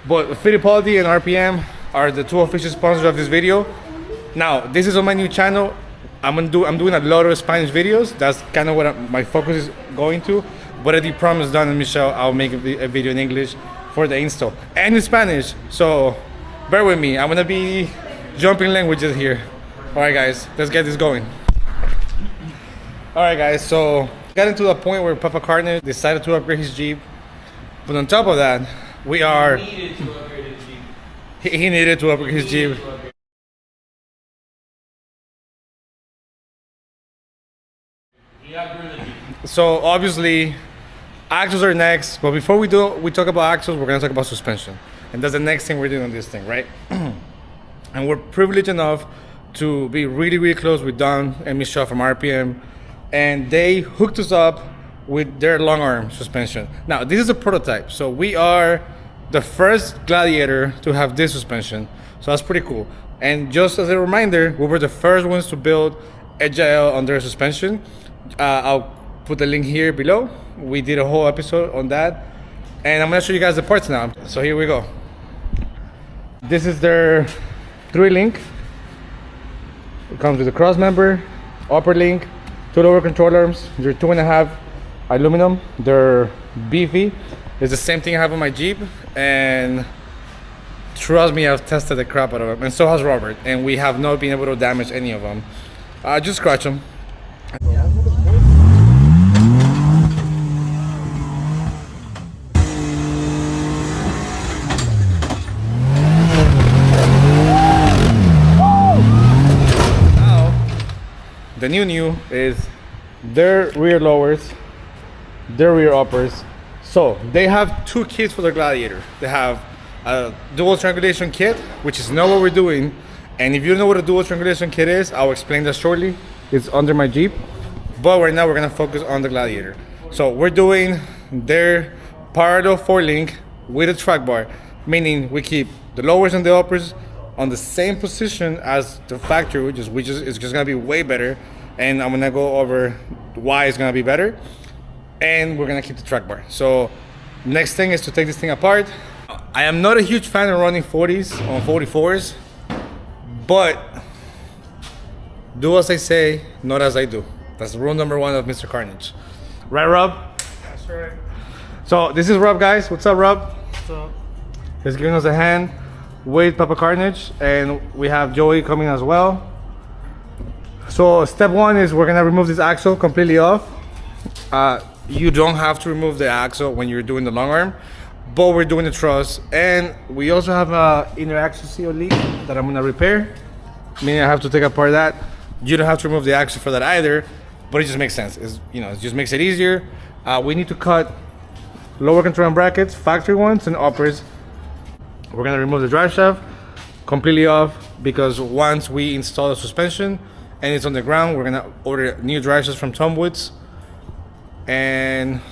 But Fittipaldi and RPM are the two official sponsors of this video. Now, this is on my new channel. I'm doing a lot of Spanish videos. That's kind of what my focus is going to. But I did promise Don and Michelle I'll make a video in English for the install and in Spanish. So bear with me. I'm gonna be jumping languages here. All right, guys, let's get this going. All right, guys. So got into the point where Papa Karnage decided to upgrade his Jeep. But on top of that, we are. He needed to upgrade his Jeep. He needed to upgrade his Jeep. So obviously, axles are next. But before we talk about axles, we're gonna talk about suspension, and that's the next thing we're doing on this thing, right? And we're privileged enough to be really, really close with Don and Michelle from RPM, and they hooked us up with their long arm suspension. Now, this is a prototype, so we are the first Gladiator to have this suspension, so that's pretty cool. And just as a reminder, we were the first ones to build Agile on their suspension. I'll put the link here below. We did a whole episode on that, and I'm gonna show you guys the parts now. So here we go. This is their 3-link. It comes with a cross member, upper link, 2 lower control arms. They're 2.5 aluminum. They're beefy. It's the same thing I have on my Jeep, and trust me, I've tested the crap out of them, and so has Robert, and we have not been able to damage any of them. Just scratch them. The new is their rear lowers, their rear uppers. So they have 2 kits for the Gladiator. They have a dual triangulation kit, which is not what we're doing. And if you don't know what a dual triangulation kit is, I'll explain that shortly. It's under my Jeep. But right now we're gonna focus on the Gladiator. So we're doing their parallel 4-link with a track bar, meaning we keep the lowers and the uppers on the same position as the factory, which is it's just gonna be way better. And I'm gonna go over why it's gonna be better. And we're gonna keep the track bar. So next thing is to take this thing apart. I am not a huge fan of running 40s on 44s, but do as I say, not as I do. That's rule number 1 of Mr. Karnage. Right, Rob? That's right. So this is Rob, guys. What's up, Rob? What's up? He's giving us a hand with Papa Karnage, and we have Joey coming as well. So step 1 is we're gonna remove this axle completely off. You don't have to remove the axle when you're doing the long arm, but we're doing the truss, and we also have a inner axle seal leak that I'm gonna repair, meaning I have to take apart that. You don't have to remove the axle for that either, but it just makes sense. It just makes it easier. We need to cut lower control arm brackets, factory ones, and uppers. We're gonna remove the drive shaft completely off, because once we install the suspension and it's on the ground, we're gonna order new drive shafts from Tom Woods. And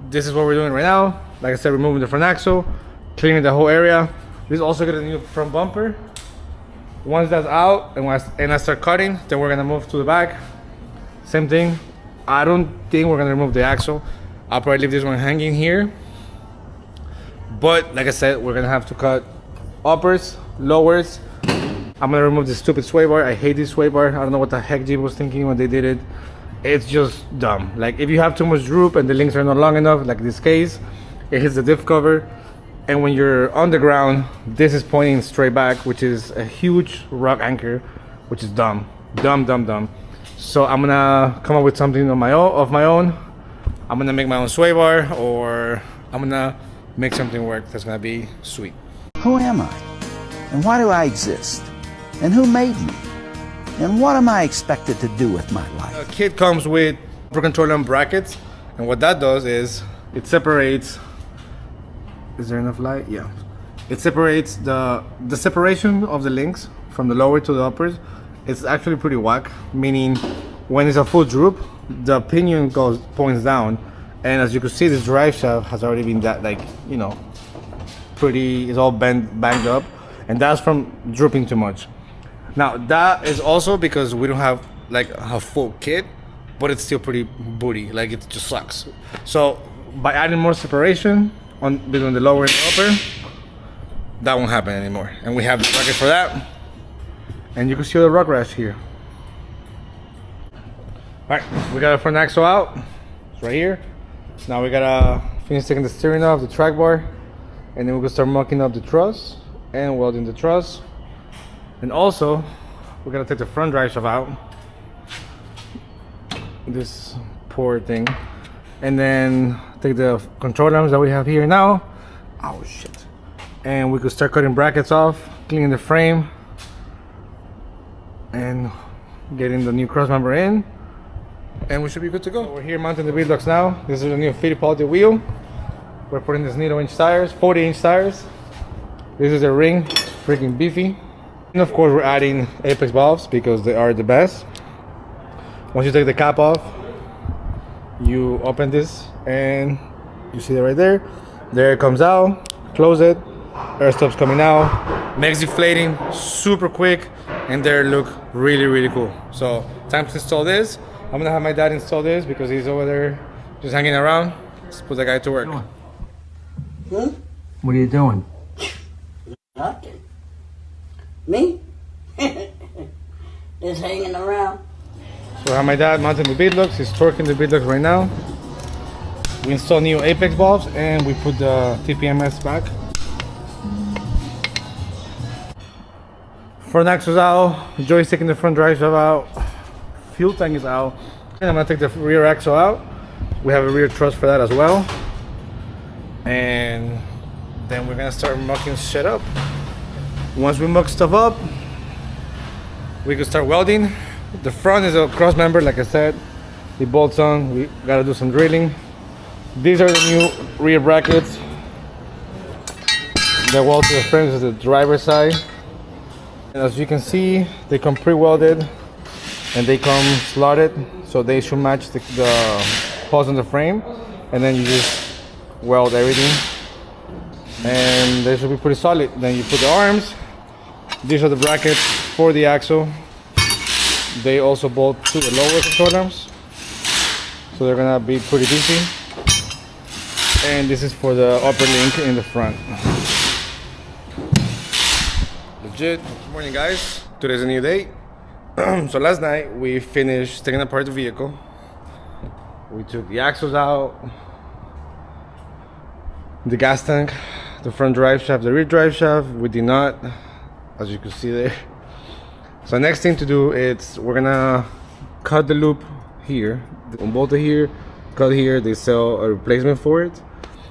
this is what we're doing right now. Like I said, removing the front axle, cleaning the whole area. This also got a new front bumper. Once that's out and I start cutting, then we're gonna move to the back. Same thing. I don't think we're gonna remove the axle. I'll probably leave this one hanging here. But like I said, we're gonna have to cut uppers, lowers. I'm gonna remove this stupid sway bar. I hate this sway bar. I don't know what the heck Jeep was thinking when they did it. It's just dumb. Like, if you have too much droop and the links are not long enough, like this case, it hits the diff cover. And when you're on the ground, this is pointing straight back, which is a huge rock anchor, which is dumb. Dumb. So I'm gonna come up with something of my own. I'm gonna make my own sway bar, or I'm gonna make something work that's gonna be sweet. Who am I? And why do I exist? And who made me? And what am I expected to do with my life? The kit comes with upper control arm brackets, and what that does is it separates. Is there enough light? Yeah. It separates the separation of the links from the lower to the uppers. It's actually pretty whack, meaning when it's a full droop, the pinion points down, and as you can see, this drive shaft has already been pretty. It's all banged up, and that's from drooping too much. Now that is also because we don't have like a full kit, but it's still pretty booty. Like, it just sucks. So by adding more separation between the lower and the upper, that won't happen anymore. And we have the bracket for that. And you can see the rock rash here. All right, we got our front axle out. It's right here. Now we gotta finish taking the steering off, the track bar, and then we can start mucking up the truss and welding the truss. And also, we're gonna take the front drive shaft out. This poor thing. And then take the control arms that we have here now. Oh shit. And we could start cutting brackets off, cleaning the frame, and getting the new cross member in. And we should be good to go. So we're here mounting the beadlocks now. This is a new Fittipaldi wheel. We're putting these needle inch tires, 40-inch tires. This is a ring, it's freaking beefy. And of course we're adding apex valves because they are the best. Once you take the cap off, you open this and you see it right there. There it comes out, close it, air stops coming out, makes deflating super quick, and they look really, really cool. So time to install this. I'm gonna have my dad install this because he's over there just hanging around. Let's put that guy to work. Hmm? What are you doing? Nothing. Me? Just hanging around. So I have my dad mounting the beadlocks. He's torquing the beadlocks right now. We install new apex valves and we put the TPMS back. Front axle's out, joystick in the front drive shaft out, fuel tank is out, and I'm gonna take the rear axle out. We have a rear truss for that as well. And then we're gonna start mucking shit up. Once we muck stuff up, we can start welding. The front is a cross member, like I said. It bolts on, we gotta do some drilling. These are the new rear brackets that weld to the frames. This is the driver's side. And as you can see, they come pre-welded and they come slotted, so they should match the holes in the frame. And then you just weld everything, and they should be pretty solid. Then you put the arms. These are the brackets for the axle. They also bolt to the lower control arms, so they're gonna be pretty beefy. And this is for the upper link in the front. Legit. Good morning, guys. Today's a new day. So last night we finished taking apart the vehicle. We took the axles out, the gas tank, the front drive shaft, the rear drive shaft. We did not, as you can see there. So next thing to do is we're gonna cut the loop here, unbolt it here, cut here. They sell a replacement for it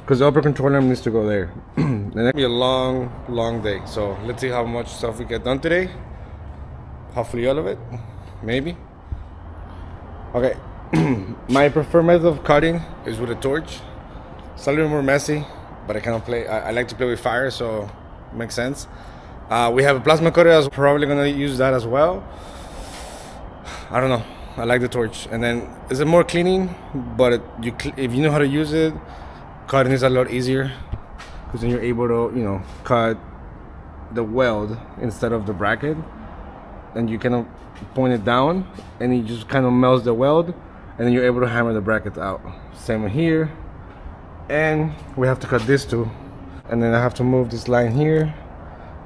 because the upper control arm needs to go there. And that'll be a long day. So let's see how much stuff we get done today. Hopefully all of it, maybe. Okay, my preferred method of cutting is with a torch. It's a little more messy, but I cannot play. I like to play with fire, so it makes sense. We have a plasma cutter. I was probably gonna use that as well. I don't know. I like the torch, and then it's a more cleaning. But if you know how to use it, cutting is a lot easier because then you're able to, cut the weld instead of the bracket, and you kind of point it down, and it just kind of melts the weld, and then you're able to hammer the brackets out. Same here, and we have to cut this too, and then I have to move this line here.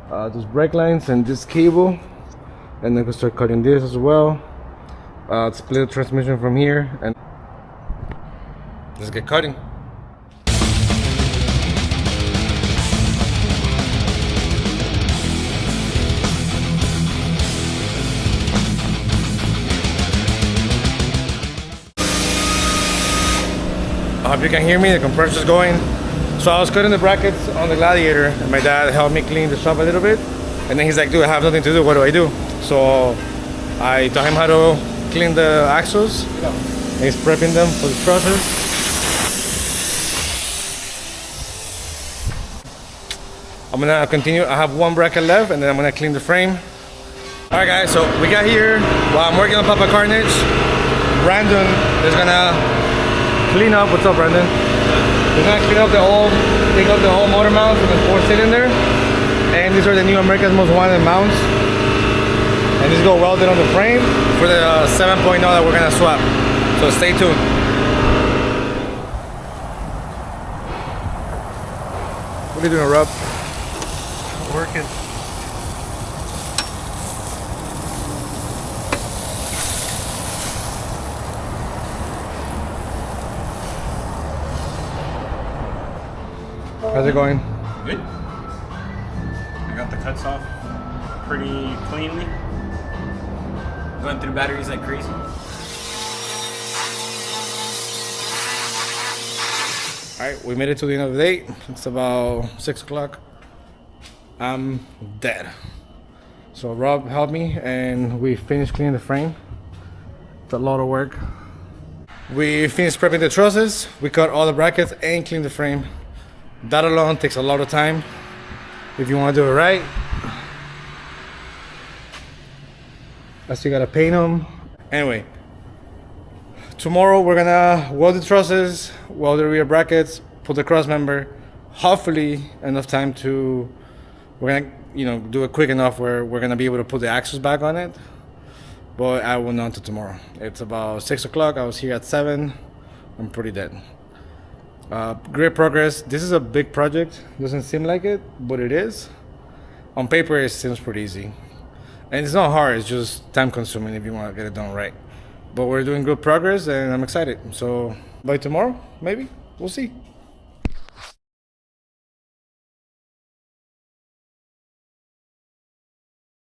Those brake lines and this cable, and then we start cutting this as well. Split the transmission from here, and let's get cutting. I hope you can hear me. The compressor's going. So I was cutting the brackets on the Gladiator, and my dad helped me clean the shop a little bit. And then he's like, dude, I have nothing to do. What do I do? So I taught him how to clean the axles. And he's prepping them for the process. I'm gonna continue. I have one bracket left, and then I'm gonna clean the frame. All right, guys. So we got here while I'm working on Papa Karnage. Brandon is gonna clean up. What's up, Brandon? We're gonna clean up take up the whole motor mount from the 4-cylinder. And these are the new America's Most Wanted mounts. And these go welded on the frame for the 7.0 that we're gonna swap. So stay tuned. What are you doing, Rob? working. How's it going? Good. I got the cuts off pretty cleanly. Going through batteries like crazy. Alright, we made it to the end of the day. It's about 6 o'clock. I'm dead. So Rob helped me and we finished cleaning the frame. It's a lot of work. We finished prepping the trusses. We cut all the brackets and cleaned the frame. That alone takes a lot of time if you want to do it right. I still gotta paint them. Anyway, tomorrow we're gonna weld the trusses, weld the rear brackets, put the cross member. Hopefully enough time to, we're gonna do it quick enough where we're gonna be able to put the axles back on it. But I will not until tomorrow. It's about 6 o'clock. I was here at 7. I'm pretty dead. Great progress. This is a big project. Doesn't seem like it, but it is. On paper, it seems pretty easy. And it's not hard, it's just time consuming if you want to get it done right. But we're doing good progress and I'm excited. So by tomorrow, maybe, we'll see.